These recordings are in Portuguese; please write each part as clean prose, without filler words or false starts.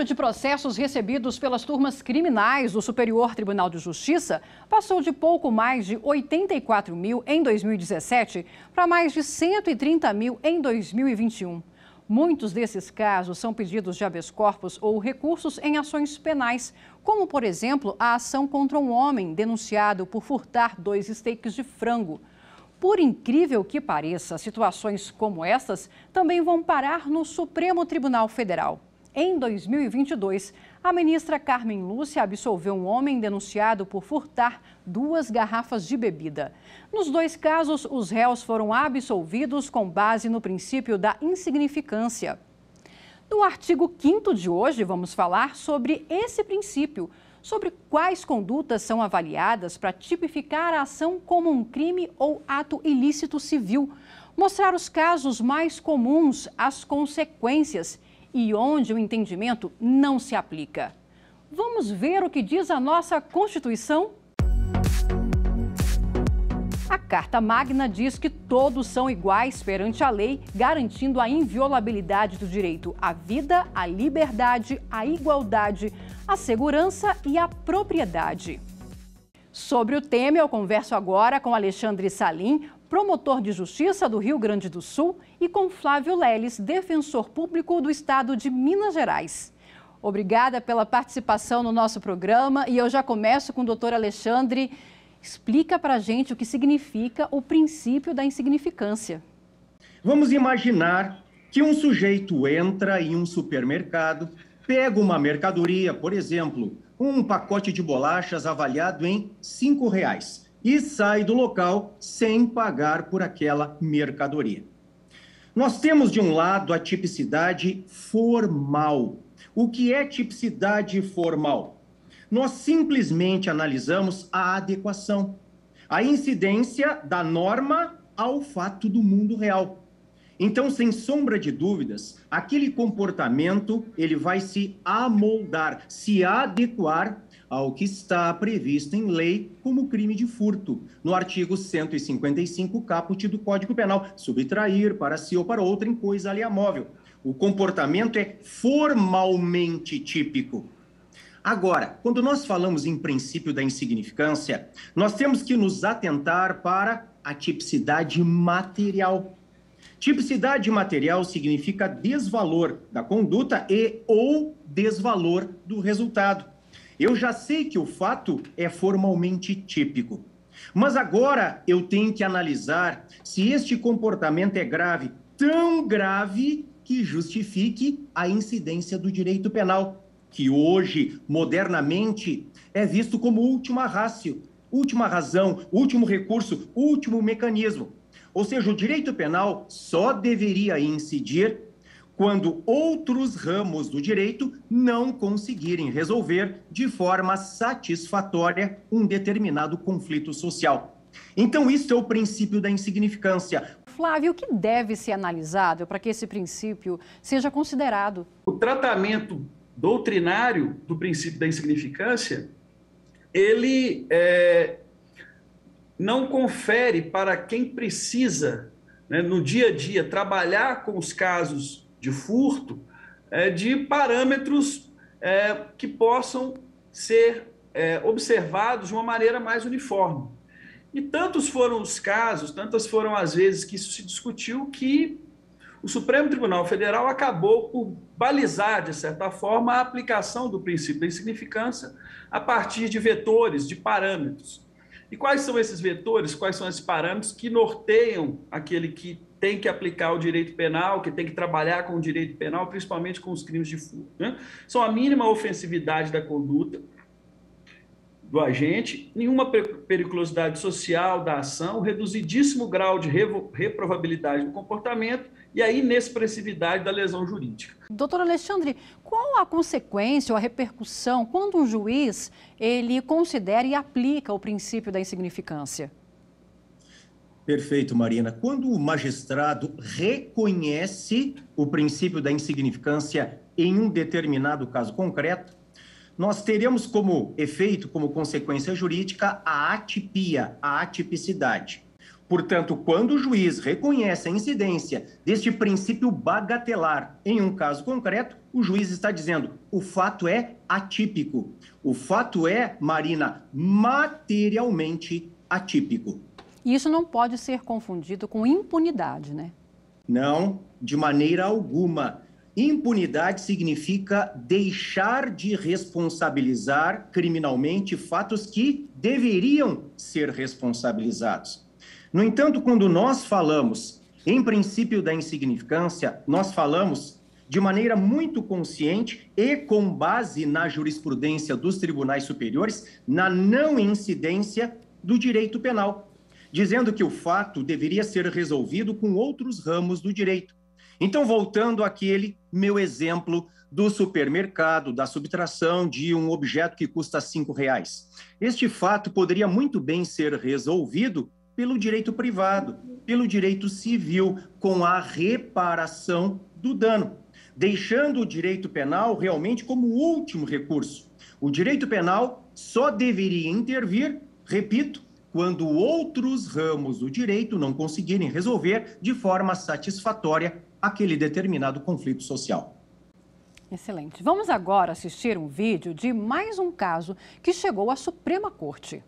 de processos recebidos pelas turmas criminais do Superior Tribunal de Justiça passou de pouco mais de 84 mil em 2017 para mais de 130 mil em 2021. Muitos desses casos são pedidos de habeas corpus ou recursos em ações penais, como, por exemplo, a ação contra um homem denunciado por furtar 2 steaks de frango. Por incrível que pareça, situações como estas também vão parar no Supremo Tribunal Federal. Em 2022, a ministra Carmen Lúcia absolveu um homem denunciado por furtar 2 garrafas de bebida. Nos 2 casos, os réus foram absolvidos com base no princípio da insignificância. No artigo 5º de hoje, vamos falar sobre esse princípio, sobre quais condutas são avaliadas para tipificar a ação como um crime ou ato ilícito civil, mostrar os casos mais comuns, as consequências e onde o entendimento não se aplica. Vamos ver o que diz a nossa Constituição? A Carta Magna diz que todos são iguais perante a lei, garantindo a inviolabilidade do direito à vida, à liberdade, à igualdade, à segurança e à propriedade. Sobre o tema, eu converso agora com Alexandre Salim, promotor de justiça do Rio Grande do Sul, e com Flávio Leles, defensor público do estado de Minas Gerais. Obrigada pela participação no nosso programa e eu já começo com o doutor Alexandre. Explica para a gente o que significa o princípio da insignificância. Vamos imaginar que um sujeito entra em um supermercado, pega uma mercadoria, por exemplo, um pacote de bolachas avaliado em R$ 5,00 e sai do local sem pagar por aquela mercadoria. Nós temos, de um lado, a tipicidade formal. O que é tipicidade formal? Nós simplesmente analisamos a adequação, a incidência da norma ao fato do mundo real. Então, sem sombra de dúvidas, aquele comportamento ele vai se amoldar, se adequar ao que está previsto em lei como crime de furto, no artigo 155, caput do Código Penal, subtrair para si ou para outra em coisa alheia móvel. O comportamento é formalmente típico. Agora, quando nós falamos em princípio da insignificância, nós temos que nos atentar para a tipicidade material. Tipicidade material significa desvalor da conduta e ou desvalor do resultado. Eu já sei que o fato é formalmente típico, mas agora eu tenho que analisar se este comportamento é grave, tão grave que justifique a incidência do direito penal, que hoje, modernamente, é visto como última ratio, última razão, último recurso, último mecanismo. Ou seja, o direito penal só deveria incidir quando outros ramos do direito não conseguirem resolver de forma satisfatória um determinado conflito social. Então, isso é o princípio da insignificância. Flávio, o que deve ser analisado para que esse princípio seja considerado? O tratamento doutrinário do princípio da insignificância, ele não confere para quem precisa, né, no dia a dia, trabalhar com os casos de furto, de parâmetros que possam ser observados de uma maneira mais uniforme. E tantos foram os casos, tantas foram as vezes que isso se discutiu, que o Supremo Tribunal Federal acabou por balizar, de certa forma, a aplicação do princípio da insignificância a partir de vetores, de parâmetros. E quais são esses vetores, quais são esses parâmetros que norteiam aquele que tem que aplicar o direito penal, que tem que trabalhar com o direito penal, principalmente com os crimes de furto, né? São a mínima ofensividade da conduta do agente, nenhuma periculosidade social da ação, reduzidíssimo grau de reprovabilidade do comportamento e a inexpressividade da lesão jurídica. Doutor Alexandre, qual a consequência ou a repercussão quando um juiz ele considera e aplica o princípio da insignificância? Perfeito, Marina. Quando o magistrado reconhece o princípio da insignificância em um determinado caso concreto, nós teremos como efeito, como consequência jurídica, a atipia, a atipicidade. Portanto, quando o juiz reconhece a incidência deste princípio bagatelar em um caso concreto, o juiz está dizendo, o fato é atípico. O fato é, Marina, materialmente atípico. E isso não pode ser confundido com impunidade, né? Não, de maneira alguma. Impunidade significa deixar de responsabilizar criminalmente fatos que deveriam ser responsabilizados. No entanto, quando nós falamos em princípio da insignificância, nós falamos de maneira muito consciente e com base na jurisprudência dos tribunais superiores, na não incidência do direito penal, dizendo que o fato deveria ser resolvido com outros ramos do direito. Então, voltando àquele meu exemplo do supermercado, da subtração de um objeto que custa R$5. Este fato poderia muito bem ser resolvido pelo direito privado, pelo direito civil, com a reparação do dano, deixando o direito penal realmente como último recurso. O direito penal só deveria intervir, repito, quando outros ramos do direito não conseguirem resolver de forma satisfatória aquele determinado conflito social. Excelente. Vamos agora assistir um vídeo de mais um caso que chegou à Suprema Corte.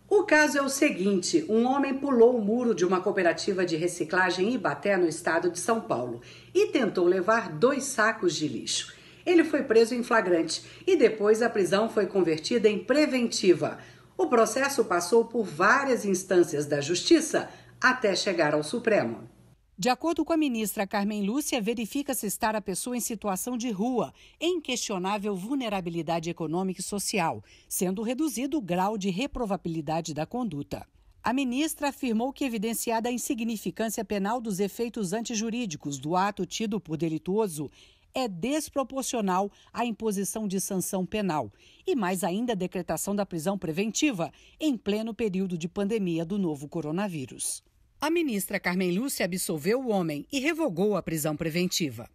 O caso é o seguinte: um homem pulou o muro de uma cooperativa de reciclagem em Ibaté, no estado de São Paulo, e tentou levar 2 sacos de lixo. Ele foi preso em flagrante e depois a prisão foi convertida em preventiva. O processo passou por várias instâncias da Justiça até chegar ao Supremo. De acordo com a ministra Carmen Lúcia, verifica-se estar a pessoa em situação de rua, em questionável vulnerabilidade econômica e social, sendo reduzido o grau de reprovabilidade da conduta. A ministra afirmou que, evidenciada a insignificância penal dos efeitos antijurídicos do ato tido por delituoso, é desproporcional à imposição de sanção penal e, mais ainda, a decretação da prisão preventiva em pleno período de pandemia do novo coronavírus. A ministra Carmen Lúcia absolveu o homem e revogou a prisão preventiva.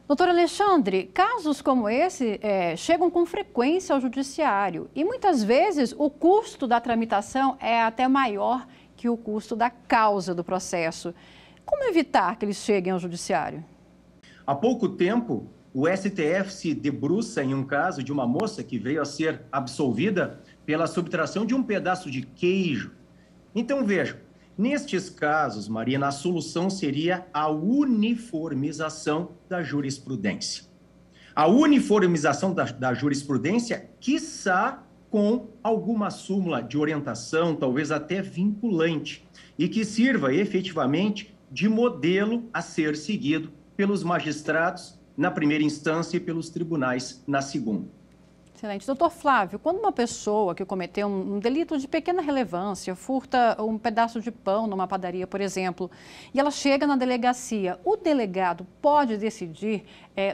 Doutor Alexandre, casos como esse chegam com frequência ao judiciário e muitas vezes o custo da tramitação é até maior que o custo da causa do processo. Como evitar que eles cheguem ao judiciário? Há pouco tempo, o STF se debruça em um caso de uma moça que veio a ser absolvida pela subtração de um pedaço de queijo. Então, vejam, nestes casos, Marina, a solução seria a uniformização da jurisprudência. A uniformização da jurisprudência, quiçá com alguma súmula de orientação, talvez até vinculante, e que sirva efetivamente de modelo a ser seguido pelos magistrados na primeira instância e pelos tribunais na segunda. Excelente. Doutor Flávio, quando uma pessoa que cometeu um delito de pequena relevância, furta um pedaço de pão numa padaria, por exemplo, e ela chega na delegacia, o delegado pode decidir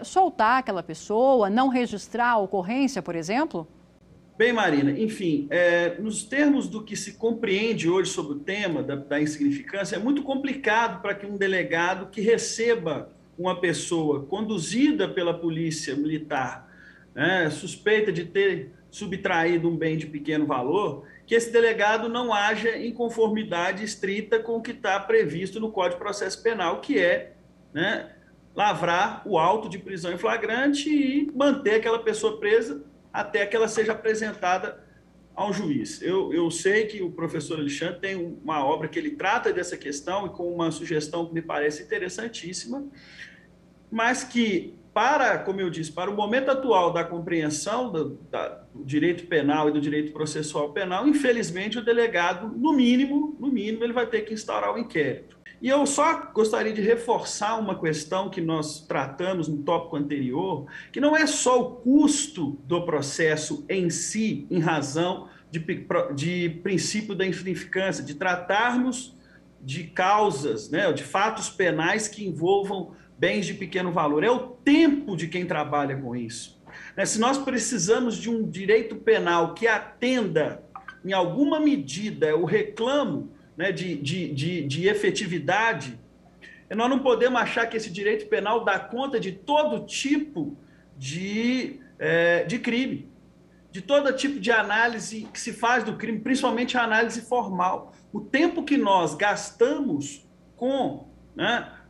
soltar aquela pessoa, não registrar a ocorrência, por exemplo? Bem, Marina, enfim, nos termos do que se compreende hoje sobre o tema da insignificância, é muito complicado para que um delegado que receba uma pessoa conduzida pela polícia militar, suspeita de ter subtraído um bem de pequeno valor, que esse delegado não haja em conformidade estrita com o que está previsto no Código de Processo Penal, que é lavrar o auto de prisão em flagrante e manter aquela pessoa presa até que ela seja apresentada ao juiz. Eu sei que o professor Alexandre tem uma obra que ele trata dessa questão e com uma sugestão que me parece interessantíssima, mas que, como eu disse, para o momento atual da compreensão do direito penal e do direito processual penal, infelizmente o delegado, no mínimo, ele vai ter que instaurar o inquérito. E eu só gostaria de reforçar uma questão que nós tratamos no tópico anterior, que não é só o custo do processo em si, em razão de princípio da insignificância, de tratarmos de causas, de fatos penais que envolvam bens de pequeno valor. É o tempo de quem trabalha com isso. Se nós precisamos de um direito penal que atenda, em alguma medida, o reclamo de efetividade, nós não podemos achar que esse direito penal dá conta de todo tipo de crime, de todo tipo de análise que se faz do crime, principalmente a análise formal. O tempo que nós gastamos com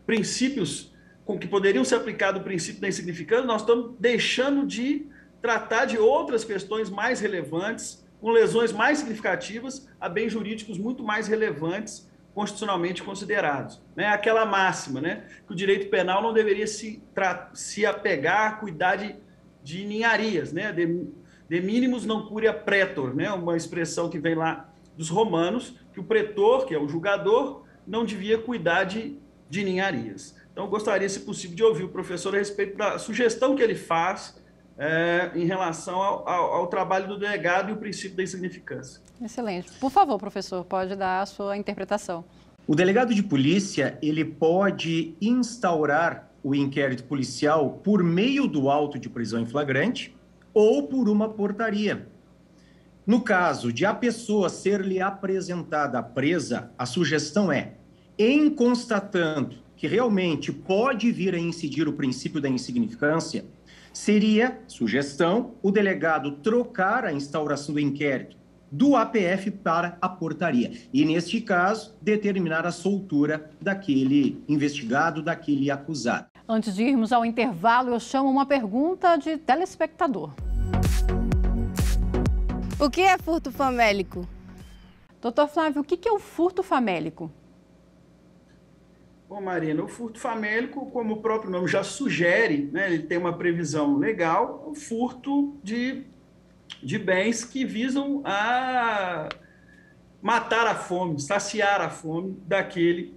princípios com que poderiam ser aplicados o princípio da insignificância, nós estamos deixando de tratar de outras questões mais relevantes, com lesões mais significativas, a bens jurídicos muito mais relevantes, constitucionalmente considerados. Né? Aquela máxima, né? Que o direito penal não deveria se apegar a cuidar de ninharias, né? De minimus non curia pretor, né? Uma expressão que vem lá dos romanos, que o pretor, que é o julgador, não devia cuidar de ninharias. Então, eu gostaria, se possível, de ouvir o professor a respeito da sugestão que ele faz em relação ao trabalho do delegado e o princípio da insignificância. Excelente. Por favor, professor, pode dar a sua interpretação. O delegado de polícia, ele pode instaurar o inquérito policial por meio do auto de prisão em flagrante ou por uma portaria. No caso de a pessoa ser-lhe apresentada presa, a sugestão é, em constatando que realmente pode vir a incidir o princípio da insignificância, seria, sugestão, o delegado trocar a instauração do inquérito do APF para a portaria. E, neste caso, determinar a soltura daquele investigado, daquele acusado. Antes de irmos ao intervalo, eu chamo uma pergunta de telespectador. O que é furto famélico? Doutor Flávio, o que é o furto famélico? Bom, Marina, o furto famélico, como o próprio nome já sugere, né, ele tem uma previsão legal, o furto de bens que visam a matar a fome, saciar a fome daquele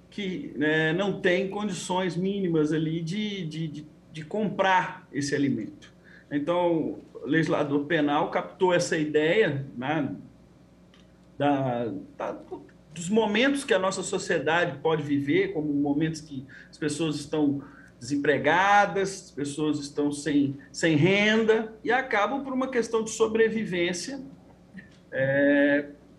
que não tem condições mínimas ali de comprar esse alimento. Então, o legislador penal captou essa ideia, né, dos momentos que a nossa sociedade pode viver, como momentos que as pessoas estão desempregadas, as pessoas estão sem renda e acabam, por uma questão de sobrevivência,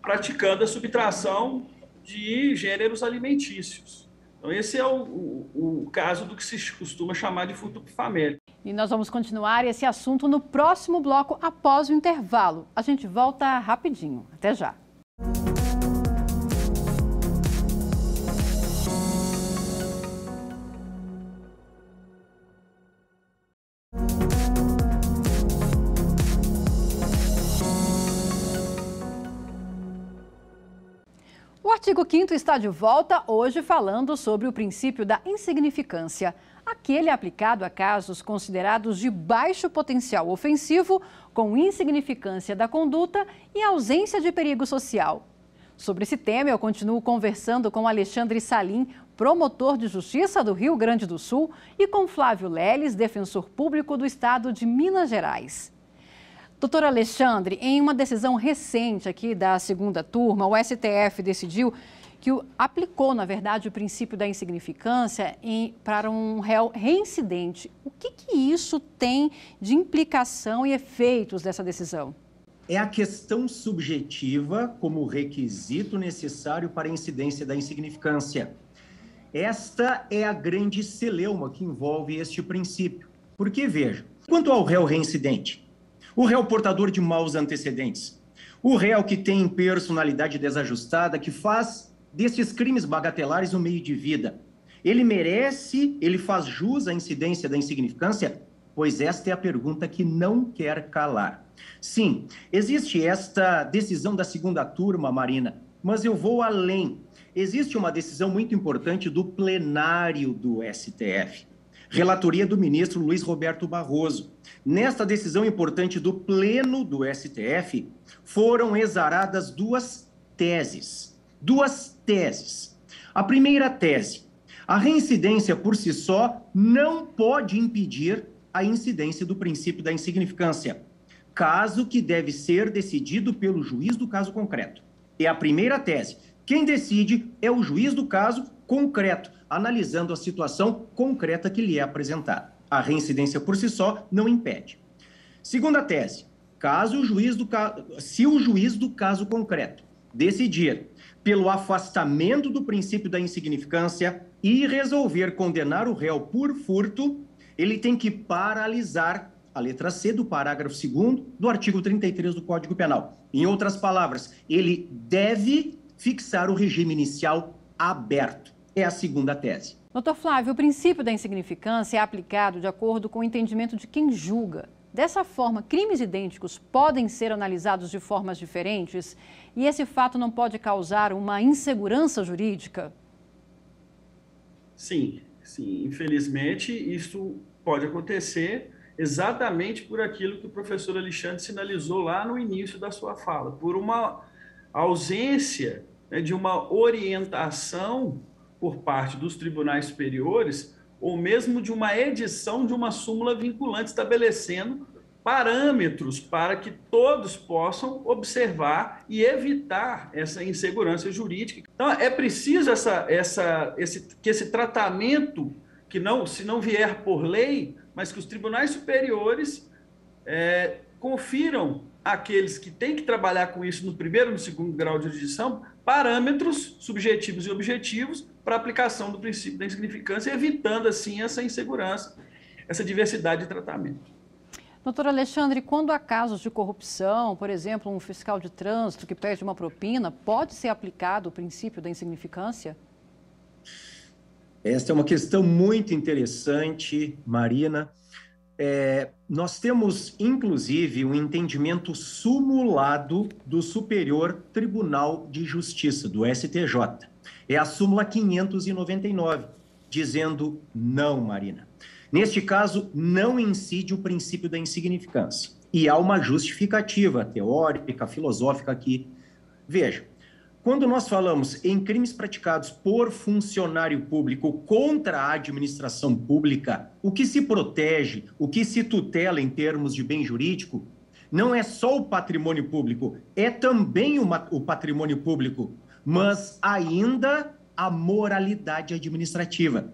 praticando a subtração de gêneros alimentícios. Então, esse é o caso do que se costuma chamar de furto famélico. E nós vamos continuar esse assunto no próximo bloco, após o intervalo. A gente volta rapidinho. Até já. O artigo 5º está de volta, hoje falando sobre o princípio da insignificância, aquele aplicado a casos considerados de baixo potencial ofensivo, com insignificância da conduta e ausência de perigo social. Sobre esse tema, eu continuo conversando com Alexandre Salim, promotor de justiça do Rio Grande do Sul, e com Flávio Leles, defensor público do estado de Minas Gerais. Doutor Alexandre, em uma decisão recente aqui da segunda turma, o STF decidiu que aplicou, na verdade, o princípio da insignificância para um réu reincidente. O que isso tem de implicação e efeitos dessa decisão? É a questão subjetiva como requisito necessário para a incidência da insignificância. Esta é a grande celeuma que envolve este princípio. Porque, veja, quanto ao réu reincidente, o réu portador de maus antecedentes, o réu que tem personalidade desajustada, que faz desses crimes bagatelares um meio de vida, ele merece, ele faz jus à incidência da insignificância? Pois esta é a pergunta que não quer calar. Sim, existe esta decisão da segunda turma, Marina, mas eu vou além. Existe uma decisão muito importante do plenário do STF. Relatoria do ministro Luiz Roberto Barroso. Nesta decisão importante do pleno do STF, foram exaradas duas teses. A primeira tese: a reincidência por si só não pode impedir a incidência do princípio da insignificância, caso que deve ser decidido pelo juiz do caso concreto. É a primeira tese. Quem decide é o juiz do caso concreto, analisando a situação concreta que lhe é apresentada. A reincidência por si só não impede. Segunda tese: se o juiz do caso concreto decidir pelo afastamento do princípio da insignificância e resolver condenar o réu por furto, ele tem que paralisar a letra C do parágrafo 2º do artigo 33 do Código Penal. Em outras palavras, ele deve fixar o regime inicial aberto. é a segunda tese. Doutor Flávio, o princípio da insignificância é aplicado de acordo com o entendimento de quem julga. Dessa forma, crimes idênticos podem ser analisados de formas diferentes e esse fato não pode causar uma insegurança jurídica? Sim. Infelizmente, isso pode acontecer exatamente por aquilo que o professor Alexandre sinalizou lá no início da sua fala, por uma ausência, né, de uma orientação por parte dos tribunais superiores, ou mesmo de uma edição de uma súmula vinculante estabelecendo parâmetros para que todos possam observar e evitar essa insegurança jurídica. Então, é preciso que esse tratamento, que não, se não vier por lei, mas que os tribunais superiores confiram àqueles que têm que trabalhar com isso no primeiro e no segundo grau de jurisdição parâmetros subjetivos e objetivos para a aplicação do princípio da insignificância, evitando, assim, essa insegurança, essa diversidade de tratamento. Doutor Alexandre, quando há casos de corrupção, por exemplo, um fiscal de trânsito que pede uma propina, pode ser aplicado o princípio da insignificância? Esta é uma questão muito interessante, Marina. Nós temos, inclusive, um entendimento sumulado do Superior Tribunal de Justiça, do STJ. É a súmula 599, dizendo não, Marina. Neste caso, não incide o princípio da insignificância. E há uma justificativa teórica, filosófica aqui. Veja, quando nós falamos em crimes praticados por funcionário público contra a administração pública, o que se protege, o que se tutela em termos de bem jurídico, não é só o patrimônio público, é também o patrimônio público, mas ainda a moralidade administrativa.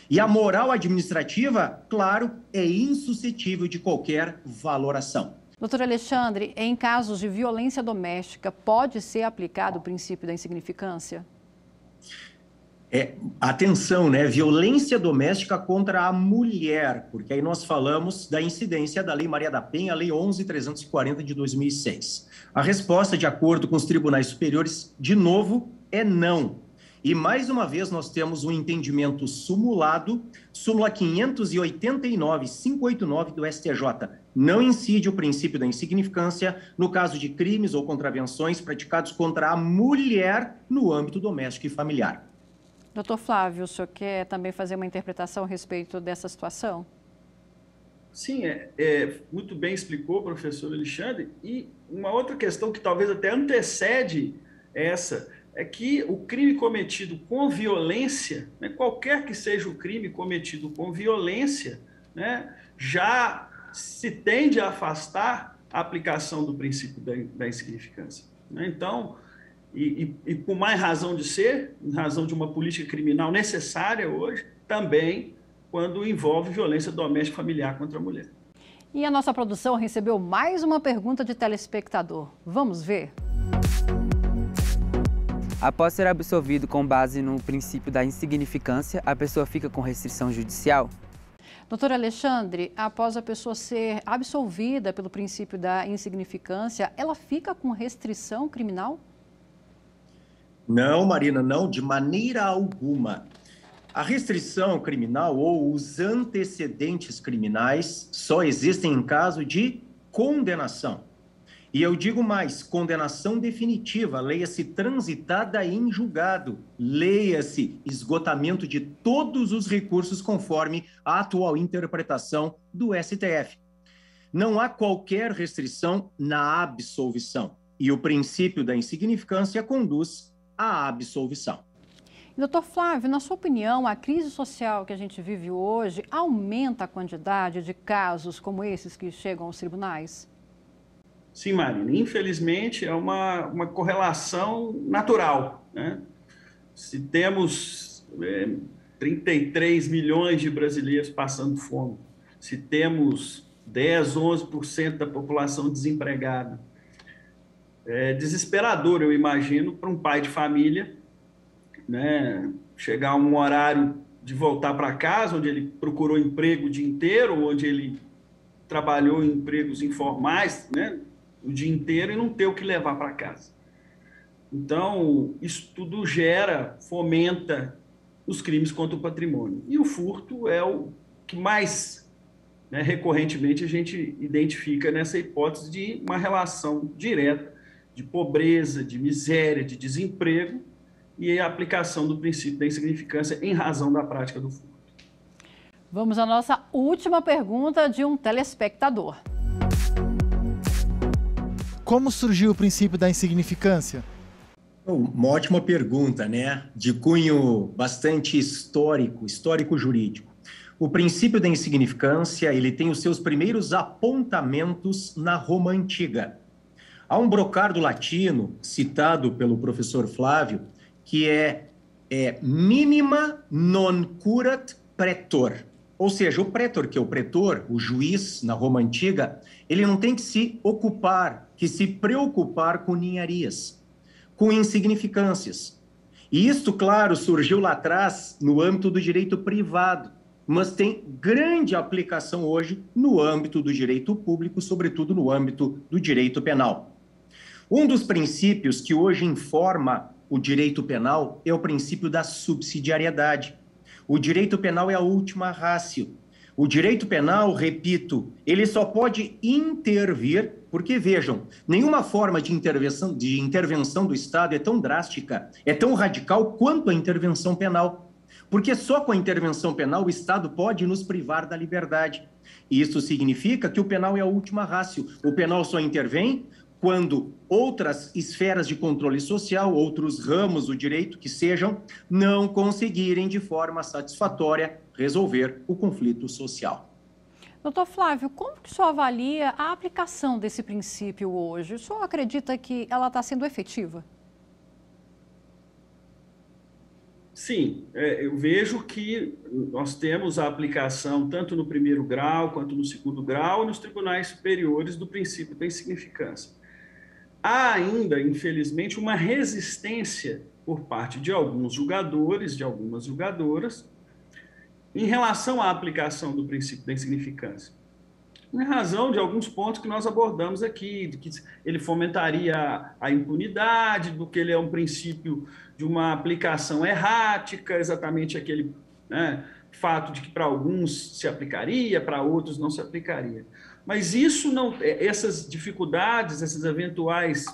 E a moral administrativa, claro, é insuscetível de qualquer valoração. Doutor Alexandre, em casos de violência doméstica, pode ser aplicado o princípio da insignificância? Atenção, né? Violência doméstica contra a mulher, porque aí nós falamos da incidência da Lei Maria da Penha, a Lei 11.340 de 2006. A resposta, de acordo com os tribunais superiores, de novo, é não. E, mais uma vez, nós temos um entendimento sumulado, súmula 589, 589 do STJ. Não incide o princípio da insignificância no caso de crimes ou contravenções praticados contra a mulher no âmbito doméstico e familiar. Doutor Flávio, o senhor quer também fazer uma interpretação a respeito dessa situação? Sim, muito bem explicou o professor Alexandre. E uma outra questão que talvez até antecede essa é que o crime cometido com violência, né, qualquer que seja o crime cometido com violência, né, já se tende a afastar a aplicação do princípio da insignificância. Né? Então, e com mais razão de ser, em razão de uma política criminal necessária hoje, também quando envolve violência doméstica familiar contra a mulher. E a nossa produção recebeu mais uma pergunta de telespectador. Vamos ver? Após ser absolvido com base no princípio da insignificância, a pessoa fica com restrição judicial? Doutor Alexandre, após a pessoa ser absolvida pelo princípio da insignificância, ela fica com restrição criminal? Não, Marina, não, de maneira alguma. A restrição criminal ou os antecedentes criminais só existem em caso de condenação. E eu digo mais, condenação definitiva, leia-se transitada em julgado, leia-se esgotamento de todos os recursos conforme a atual interpretação do STF. Não há qualquer restrição na absolvição e o princípio da insignificância conduz à absolvição. Doutor Flávio, na sua opinião, a crise social que a gente vive hoje aumenta a quantidade de casos como esses que chegam aos tribunais? Sim, Marina, infelizmente é uma correlação natural, né? Se temos 33 milhões de brasileiros passando fome, se temos 10, 11% da população desempregada, é desesperador, eu imagino, para um pai de família, né, chegar a um horário de voltar para casa, onde ele procurou emprego o dia inteiro, onde ele trabalhou em empregos informais, né, o dia inteiro e não ter o que levar para casa. Então, isso tudo fomenta os crimes contra o patrimônio. E o furto é o que mais, né, recorrentemente a gente identifica nessa hipótese de uma relação direta de pobreza, de miséria, de desemprego e a aplicação do princípio da insignificância em razão da prática do furto. Vamos à nossa última pergunta de um telespectador. Como surgiu o princípio da insignificância? Uma ótima pergunta, né? De cunho bastante histórico-jurídico. O princípio da insignificância, ele tem os seus primeiros apontamentos na Roma Antiga. Há um brocardo latino, citado pelo professor Flávio, que é minima non curat pretor. Ou seja, o pretor, que é o pretor, o juiz na Roma Antiga, ele não tem que se preocupar com ninharias, com insignificâncias. E isto, claro, surgiu lá atrás no âmbito do direito privado, mas tem grande aplicação hoje no âmbito do direito público, sobretudo no âmbito do direito penal. Um dos princípios que hoje informa o direito penal é o princípio da subsidiariedade. O direito penal é a última ratio. O direito penal, repito, ele só pode intervir, porque vejam, nenhuma forma de intervenção do Estado é tão drástica, é tão radical quanto a intervenção penal. Porque só com a intervenção penal o Estado pode nos privar da liberdade. E isso significa que o penal é a última ratio. O penal só intervém quando outras esferas de controle social, outros ramos do direito que sejam, não conseguirem de forma satisfatória resolver o conflito social. Doutor Flávio, como que o senhor avalia a aplicação desse princípio hoje? O senhor acredita que ela está sendo efetiva? Sim, eu vejo que nós temos a aplicação tanto no primeiro grau quanto no segundo grau e nos tribunais superiores do princípio da insignificância. Há ainda, infelizmente, uma resistência por parte de alguns julgadores, de algumas julgadoras, em relação à aplicação do princípio da insignificância. Em razão de alguns pontos que nós abordamos aqui, de que ele fomentaria a impunidade, do que ele é um princípio de uma aplicação errática, exatamente aquele, né, fato de que para alguns se aplicaria, para outros não se aplicaria. Mas isso não, essas dificuldades, essas eventuais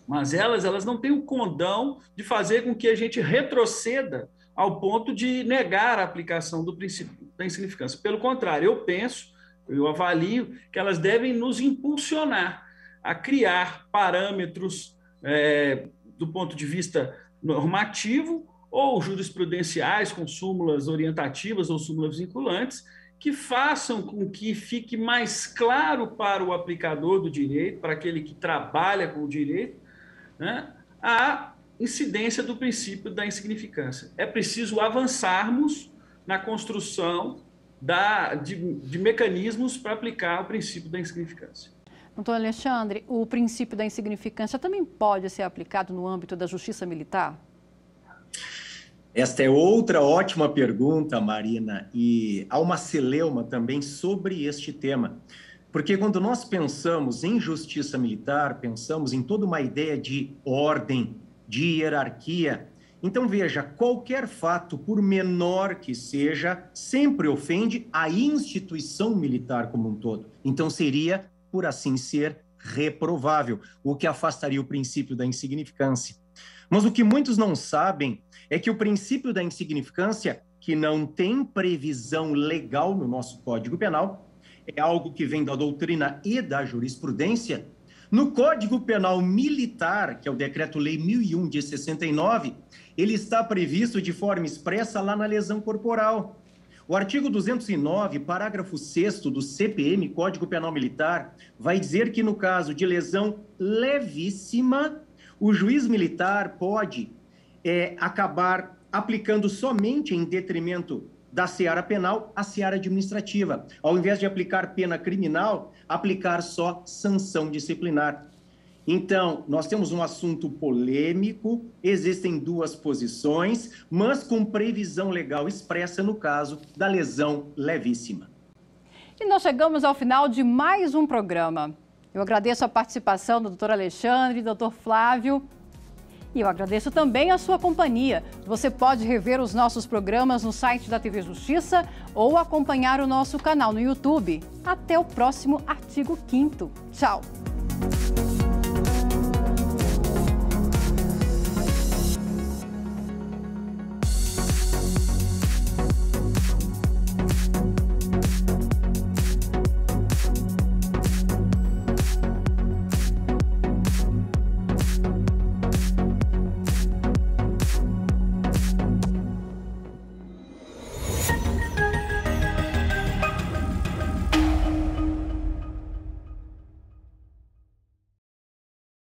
mazelas, elas não têm o condão de fazer com que a gente retroceda ao ponto de negar a aplicação do princípio da insignificância. Pelo contrário, eu avalio que elas devem nos impulsionar a criar parâmetros do ponto de vista normativo ou jurisprudenciais, com súmulas orientativas ou súmulas vinculantes, que façam com que fique mais claro para o aplicador do direito, para aquele que trabalha com o direito, né, a incidência do princípio da insignificância. É preciso avançarmos na construção de mecanismos para aplicar o princípio da insignificância. Doutor Alexandre, o princípio da insignificância também pode ser aplicado no âmbito da justiça militar? Esta é outra ótima pergunta, Marina, e há uma celeuma também sobre este tema. Porque quando nós pensamos em justiça militar, pensamos em toda uma ideia de ordem, de hierarquia. Então, veja, qualquer fato, por menor que seja, sempre ofende a instituição militar como um todo. Então, seria, por assim ser, reprovável, o que afastaria o princípio da insignificância. Mas o que muitos não sabem é que o princípio da insignificância, que não tem previsão legal no nosso Código Penal, é algo que vem da doutrina e da jurisprudência. No Código Penal Militar, que é o Decreto-Lei 1001 de 69, ele está previsto de forma expressa lá na lesão corporal. O artigo 209, parágrafo 6º do CPM, Código Penal Militar, vai dizer que no caso de lesão levíssima, o juiz militar pode acabar aplicando somente em detrimento da seara penal a seara administrativa. Ao invés de aplicar pena criminal, aplicar só sanção disciplinar. Então, nós temos um assunto polêmico, existem duas posições, mas com previsão legal expressa no caso da lesão levíssima. E nós chegamos ao final de mais um programa. Eu agradeço a participação do doutor Alexandre e do doutor Flávio. E eu agradeço também a sua companhia. Você pode rever os nossos programas no site da TV Justiça ou acompanhar o nosso canal no YouTube. Até o próximo Artigo 5º. Tchau!